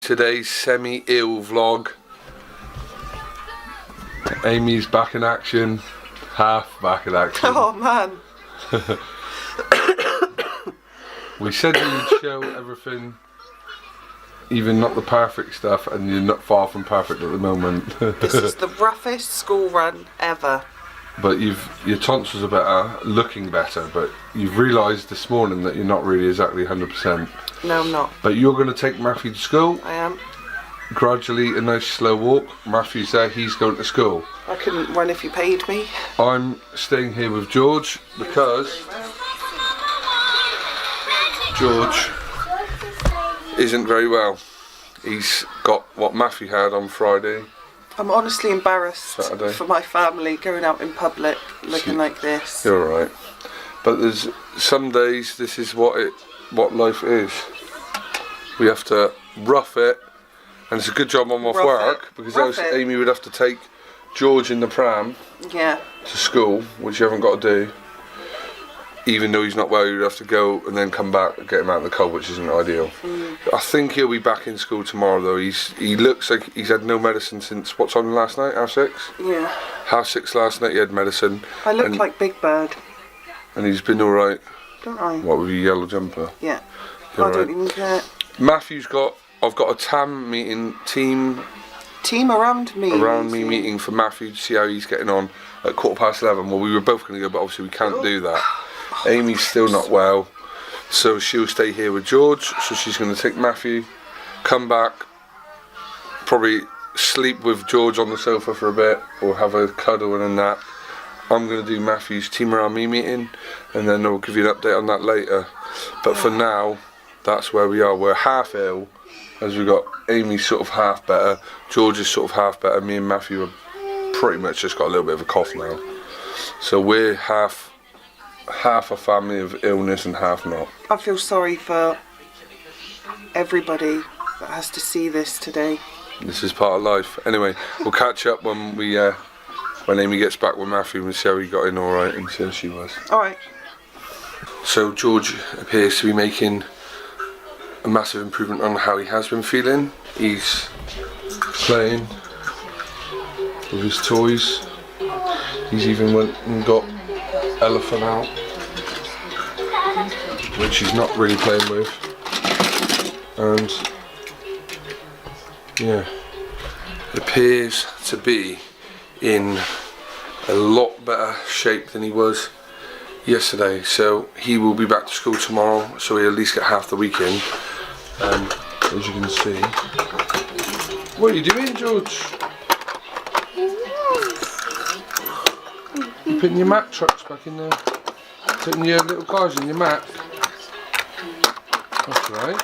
today's semi-ill vlog. Amy's back in action, half back in action. Oh man. We said we would show everything, even not the perfect stuff, and you're not far from perfect at the moment. This is the roughest school run ever. But your tonsils are better, looking better, but you've realised this morning that you're not really exactly 100%. No, I'm not. But you're going to take Matthew to school. I am. Gradually, a nice slow walk. Matthew's there, he's going to school. I couldn't run if you paid me. I'm staying here with George because George isn't very well. He's got what Matthew had on Friday. I'm honestly embarrassed Saturday. for my family going out in public looking like this. You're alright. But there's some days this is what life is. We have to rough it, and it's a good job I'm off work because else Amy would have to take George in the pram to school, which you haven't got to do. Even though he's not well, you'd have to go and then come back and get him out in the cold, which isn't ideal. I think he'll be back in school tomorrow though. He looks like he's had no medicine since, what time last night? 6:30? Yeah. 6:30 last night he had medicine. I look like Big Bird. And he's been alright. Don't I? What, with your yellow jumper? Yeah. You're I don't even care. I've got a TAM meeting, team around me meeting for Matthew to see how he's getting on at 11:15. Well, we were both going to go, but obviously we can't do that. Amy's still not well, so she'll stay here with George. So she's going to take Matthew, come back, probably sleep with George on the sofa for a bit, or have a cuddle and a nap. I'm going to do Matthew's team around me meeting, and then I'll give you an update on that later. But for now, that's where we are. We're half ill, as we've got Amy sort of half better, George is sort of half better. Me and Matthew have pretty much just got a little bit of a cough now. So we're half a family of illness and half not. I feel sorry for everybody that has to see this today. This is part of life. Anyway, we'll catch up when Amy gets back with Matthew and see how he got in alright and see how she was. Alright. So George appears to be making a massive improvement on how he has been feeling. He's playing with his toys. He's even went and got Elephant out, which he's not really playing with, and yeah, it appears to be in a lot better shape than he was yesterday. So he will be back to school tomorrow, so he'll at least get half the weekend. As you can see. What are you doing, George? You putting your mat trucks back in there? Putting your little cars in your mat? That's right.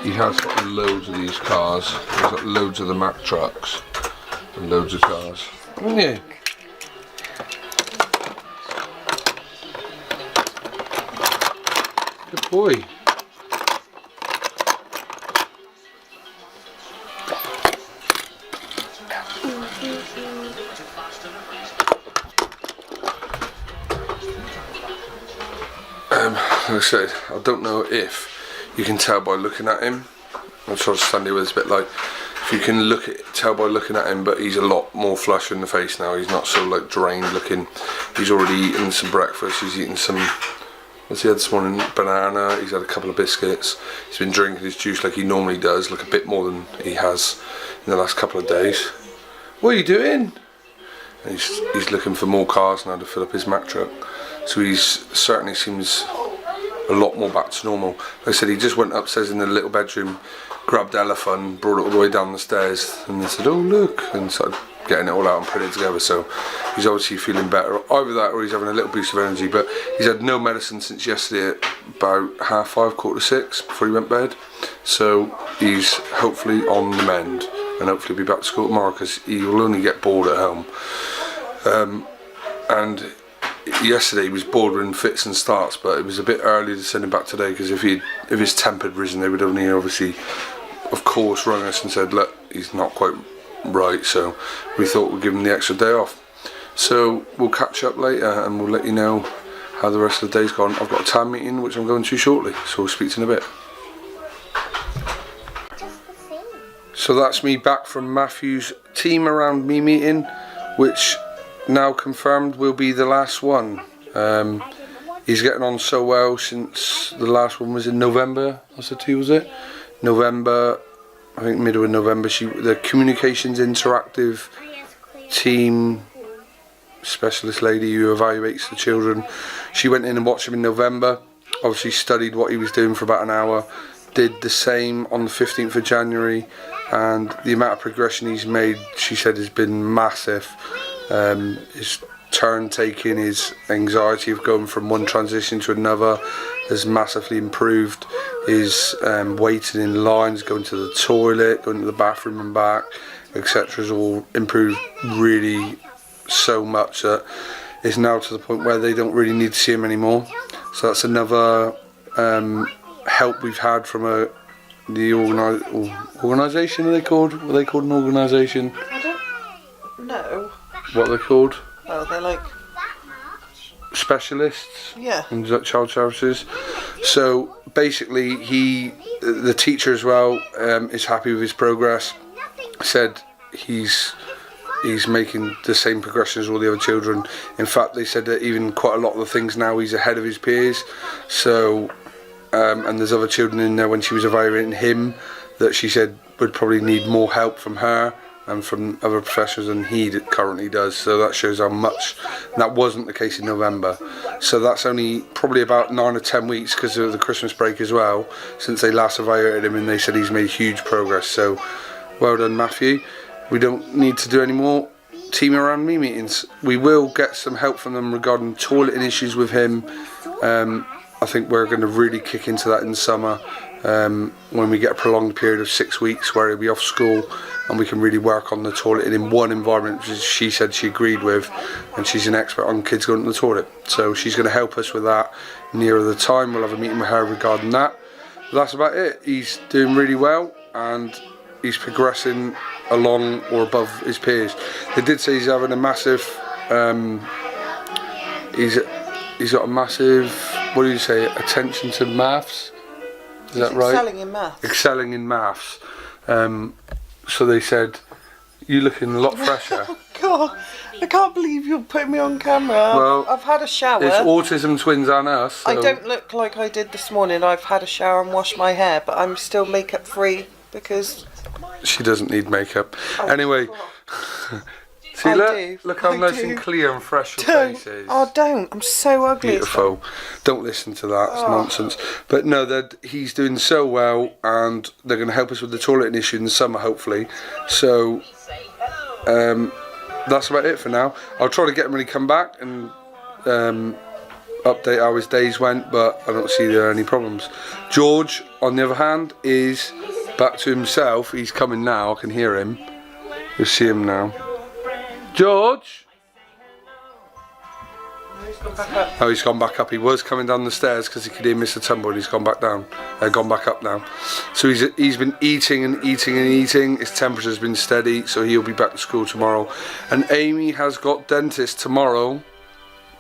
He has got loads of these cars. He's got loads of the Mack trucks and loads of cars. Haven't you? Good boy. Like I said, I don't know if you can tell by looking at him. I'm trying to stand here with this bit like, if you can tell by looking at him, but he's a lot more flush in the face now. He's not so like drained looking. He's already eaten some breakfast. He's eaten some, what's he had this morning? Banana. He's had a couple of biscuits. He's been drinking his juice like he normally does, like a bit more than he has in the last couple of days. What are you doing? And he's looking for more cars now to fill up his Mack truck. So he's certainly seems a lot more back to normal. Like I said, he just went upstairs in the little bedroom, grabbed Elephant, brought it all the way down the stairs, and they said, "Oh look," and started getting it all out and putting it together. So he's obviously feeling better. Either that or he's having a little boost of energy. But he's had no medicine since yesterday at about 5:30, 5:45 before he went to bed. So he's hopefully on the mend, and hopefully be back to school tomorrow because he will only get bored at home. And yesterday he was bored in fits and starts, but it was a bit early to send him back today because if his temper had risen, they would only obviously, of course, rung us and said, look, he's not quite right. So we thought we'd give him the extra day off. So we'll catch up later and we'll let you know how the rest of the day's gone. I've got a TAM meeting which I'm going to shortly, so we'll speak to you in a bit. So that's me back from Matthew's team around me meeting, which now confirmed will be the last one. He's getting on so well since the last one was in November. Was it? November, I think middle of November. The communications interactive team specialist lady who evaluates the children, she went in and watched him in November. Obviously studied what he was doing for about an hour. Did the same on the 15th of January, and the amount of progression he's made, she said, has been massive. His turn taking, his anxiety of going from one transition to another has massively improved. His waiting in lines, going to the toilet, going to the bathroom and back, etc. has all improved really so much that it's now to the point where they don't really need to see him anymore. So that's another help we've had from the organisation. Are they called? Are they called an organisation? I don't know. What they're called? Oh, they're like specialists. Yeah. In child services. So basically, the teacher as well, is happy with his progress. Said he's making the same progression as all the other children. In fact, they said that even quite a lot of the things now he's ahead of his peers. So, and there's other children in there when she was evaluating him that she said would probably need more help from her and from other professionals than he currently does. So that shows how much. And that wasn't the case in November. So that's only probably about 9 or 10 weeks because of the Christmas break as well, since they last evaluated him, and they said he's made huge progress. So well done, Matthew. We don't need to do any more team around me meetings. We will get some help from them regarding toileting issues with him. I think we're going to really kick into that in the summer, when we get a prolonged period of 6 weeks where he'll be off school, and we can really work on the toileting in one environment, which she said she agreed with, and she's an expert on kids going to the toilet. So she's going to help us with that nearer the time. We'll have a meeting with her regarding that. But that's about it. He's doing really well, and he's progressing along or above his peers. They did say he's having a massive, he's got a massive, what do you say, attention to maths? Is that right? Excelling in maths. Excelling in maths. So they said, you're looking a lot fresher. Oh God, I can't believe you're putting me on camera. Well, I've had a shower. It's autism twins and us. So. I don't look like I did this morning. I've had a shower and washed my hair, but I'm still makeup free because she doesn't need makeup. Anyway, see, look how nice and clear and fresh your face is. Oh, don't. I'm so ugly. Beautiful. Don't listen to that. It's nonsense. But no, he's doing so well, and they're going to help us with the toileting issue in the summer, hopefully. So, that's about it for now. I'll try to get him when he come back and update how his days went, but I don't see there are any problems. George, on the other hand, is back to himself. He's coming now. I can hear him. You'll see him now. George? Oh, he's gone back up. He was coming down the stairs because he could hear Mr. Tumble, and he's gone back down. Gone back up now. So he's been eating and eating and eating. His temperature's been steady, so he'll be back to school tomorrow. And Amy has got dentist tomorrow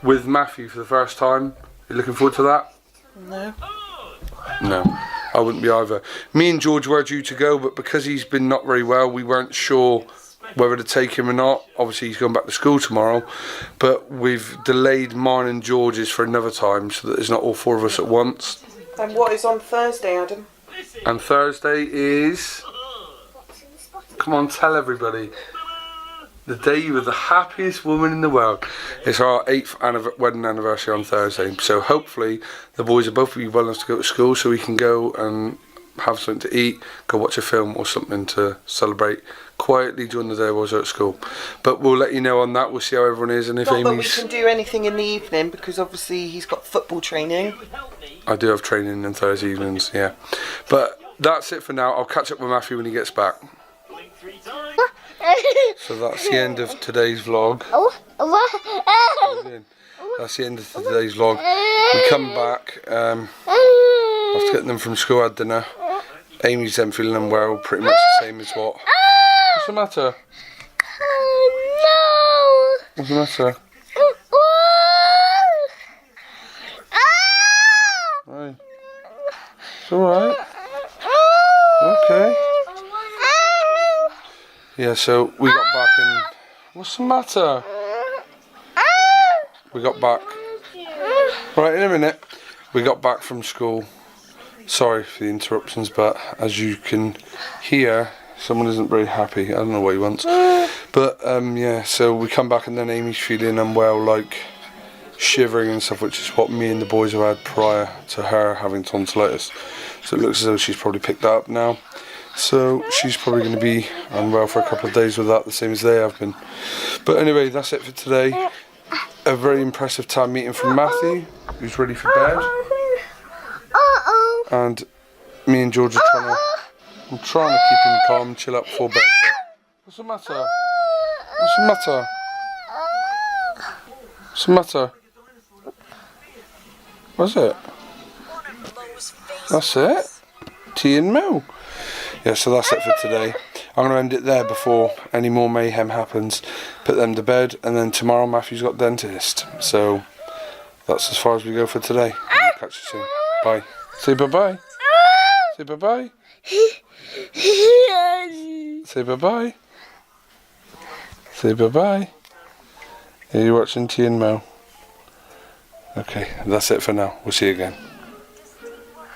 with Matthew for the first time. You looking forward to that? No. No, I wouldn't be either. Me and George were due to go, but because he's been not very well, we weren't sure whether to take him or not. Obviously he's going back to school tomorrow, but we've delayed mine and George's for another time so that there's not all four of us at once. And what is on Thursday, Adam? And Thursday is, come on, tell everybody, the day you were the happiest woman in the world. It's our 8th wedding anniversary on Thursday, so hopefully the boys will both be well enough to go to school so we can go and have something to eat, go watch a film or something to celebrate quietly during the day while I was at school. But we'll let you know on that. We'll see how everyone is, and if Not Amy's... that we can do anything in the evening because obviously he's got football training. I do have training on Thursday evenings, yeah. But that's it for now. I'll catch up with Matthew when he gets back. So that's the end of today's vlog. That's the end of today's vlog. We come back after getting them from school, had dinner. Amy's then feeling unwell, pretty much the same as what. What's the matter? No. What's the matter? Right. It's alright. Okay. yeah, so we got back and... What's the matter? We got back... Right, in a minute. We got back from school. Sorry for the interruptions, but as you can hear, someone isn't very happy. I don't know what he wants. But, yeah, so we come back and then Amy's feeling unwell, like shivering and stuff, which is what me and the boys have had prior to her having tonsillitis. So it looks as though she's probably picked that up now. So she's probably going to be unwell for a couple of days with that, the same as they have been. But anyway, that's it for today. A very impressive TAM meeting from Matthew, who's ready for bed. And me and George are I'm trying to keep him calm, chill up before bed. What's the matter? What's the matter? What's the matter? What's it? That's it? Tea and milk. Yeah, so that's it for today. I'm going to end it there before any more mayhem happens. Put them to bed, and then tomorrow Matthew's got dentist. So that's as far as we go for today. I'll catch you soon. Bye. Say bye-bye. Say bye-bye. Say bye-bye. Say bye-bye. Are you watching Tea and Mel? Okay, that's it for now. We'll see you again.